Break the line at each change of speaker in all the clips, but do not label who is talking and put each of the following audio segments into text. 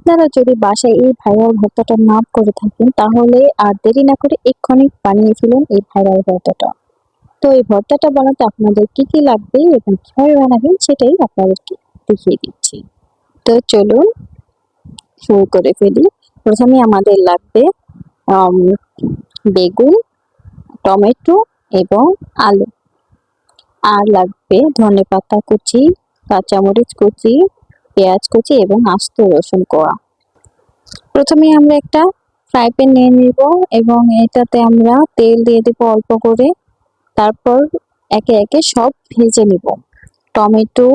আপনারা যদি বাসায় এই ভাইরাল ভর্তাটা না করে থাকেন তাহলে আর দেরি না করে এক্ষুনি বানিয়ে ফেলুন এই ভাইরাল ভর্তাটা। তো এই ভর্তাটা বানাতে আপনাদের কি কি লাগবে এবং কিভাবে বানাবেন সেটাই আপনাদেরকে দেখিয়ে দিচ্ছি। তো চলুন শুরু করে ফেলি। প্রথমে আমাদের লাগবে আম, বেগুন, টমেটো এবং আলু। আর লাগবে ধনেপাতা কুচি, কাঁচামরিচ কুচি, পেঁয়াজ কুচি এবং আস্ত রসুন কোয়া। প্রথমে আমরা একটা ফ্রাই প্যান নিয়ে নিব এবং এটাতে আমরা তেল দিয়ে দেব অল্প করে। তারপর একে একে সব ভেজে নিব। টমেটো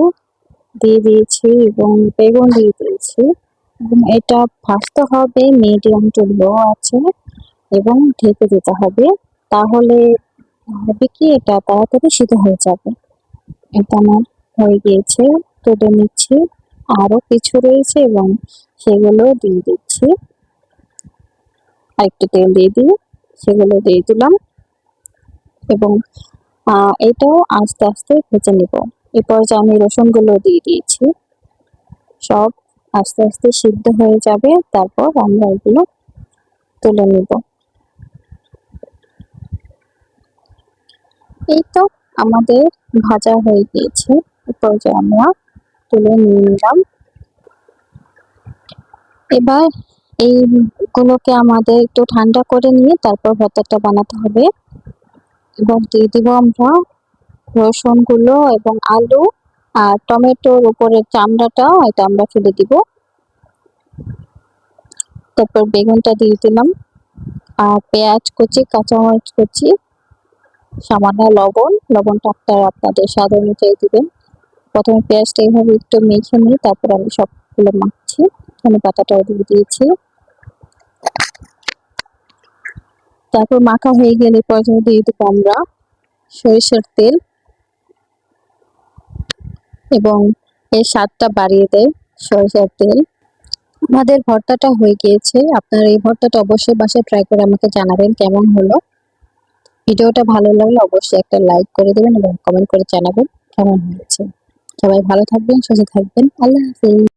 দিয়ে দিয়েছি এবং বেগুন দিয়ে দিয়েছি এবং এটা ভাজতে হবে মিডিয়াম টু লো আছে এবং ঢেকে দিতে হবে। তাহলে হবে কি এটা তাড়াতাড়ি সিদ্ধ হয়ে যাবে। এটা আমার হয়ে গিয়েছে, তুলে নিচ্ছি। আরো কিছু রয়েছে এবং সেগুলো দিয়ে দিচ্ছি। আর একটু তেল দিয়ে দিই, সেগুলো দিয়ে দিলাম এবং এটাও আস্তে আস্তে ভেজে নিব। এরপর যে আমি রসুনগুলো দিয়ে দিয়েছি, সব আস্তে আস্তে সিদ্ধ হয়ে যাবে। তারপর আমরা এগুলো তুলে নিব। এই তো আমাদের ভাজা হয়ে গিয়েছে। এরপর যে আমরা তুলে নিয়ে নিলাম। এবার এইগুলোকে আমাদের একটু ঠান্ডা করে নিয়ে তারপর ভর্তাটা বানাতে হবে এবং দিয়ে দিব আমরা রসুন গুলো এবং আলু আর টমেটোর উপরের চামড়াটা এটা আমরা ফেলে দিব। তারপর বেগুনটা দিয়ে দিলাম আর পেঁয়াজ কুচি, কাঁচামরিচ কুচি, সামান্য লবণটা আপনারা আপনাদের স্বাদ অনুযায়ী দিবেন। প্রথমে পেঁয়াজটা এইভাবে একটু মেখে নিই, তারপর আমি সবগুলো মাখছি। ধনেপাতাটাও দিয়ে দিয়েছি। তারপর মাখা হয়ে গেলে পর্যায়ে দিয়ে দেবো আমরা সরিষার তেল এবং এর স্বাদটা বাড়িয়ে দেয় সরিষার তেল। আমাদের ভর্তাটা হয়ে গিয়েছে। আপনারা এই ভর্তাটা অবশ্যই বাসায় ট্রাই করে আমাকে জানাবেন কেমন হলো। ভিডিওটা ভালো লাগলে অবশ্যই একটা লাইক করে দেবেন এবং কমেন্ট করে জানাবেন কেমন হয়েছে। সবাই ভালো থাকবেন, সুস্থ থাকবেন। আল্লাহ হাফেজ।